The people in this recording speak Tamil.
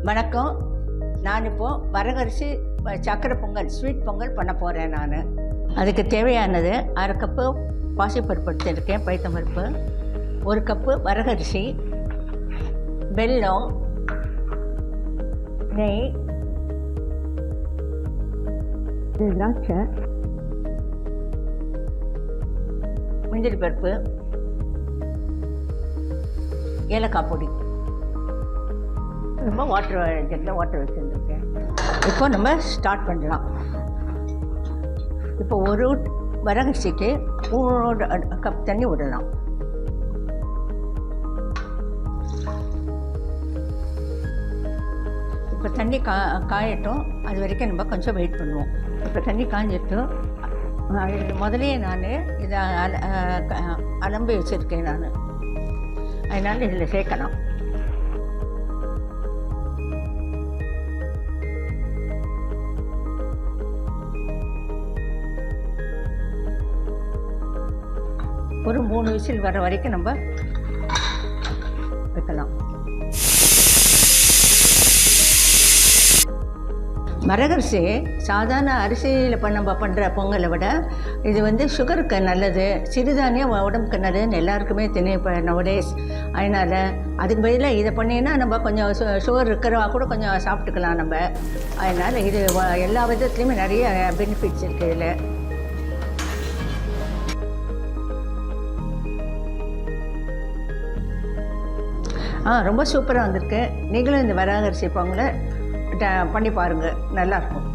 வணக்கம். நான் இப்போது வரகரிசி சக்கரை பொங்கல் ஸ்வீட் பொங்கல் பண்ண போகிறேன். நான் அதுக்கு தேவையானது 1/2 கப்பு பாசிப்பருப்பு எடுத்துருக்கேன், பைத்தம்பருப்பு, 1 கப்பு வரகரிசி, வெல்லம், நெய், திராட்சை, முந்திரி பருப்பு, ஏலக்காய் பொடி, ரொம்ப வாட்டர் வச்சுருக்கேன். இப்போ நம்ம ஸ்டார்ட் பண்ணலாம். இப்போ ஒரு வரகரிசிக்கு 3 கப் தண்ணி விடலாம். இப்போ தண்ணி காயட்டும், அது வரைக்கும் நம்ம கொஞ்சம் வெயிட் பண்ணுவோம். இப்போ தண்ணி காஞ்சிட்டும், முதலையே நான் இதை அலம்பி வச்சுருக்கேன். நான் அதனால் இதில் சேர்க்கலாம். ஒரு 3 விசில் வர வரைக்கும் நம்ம வைக்கலாம். வரகரிசி சாதாரண அரிசியில் நம்ம பண்ணுற பொங்கலை விட இது சுகருக்கு நல்லது, சிறுதானியம் உடம்புக்கு நல்லதுன்னு எல்லாருக்குமே தெரியும் இப்போ நவடேஸ். அதனால் அதுக்கு பதிலாக இதை பண்ணிங்கன்னா நம்ம கொஞ்சம் சுகர் இருக்கிறவா கூட கொஞ்சம் சாப்பிட்டுக்கலாம் நம்ம. அதனால் இது எல்லா விதத்துலேயுமே நிறைய பெனிஃபிட்ஸ் இருக்குது இதில். ரொம்ப சூப்பராக வந்திருக்கு. நீங்களும் இந்த வரகரிசி பொங்கலை பண்ணி பாருங்கள், நல்லாயிருக்கும்.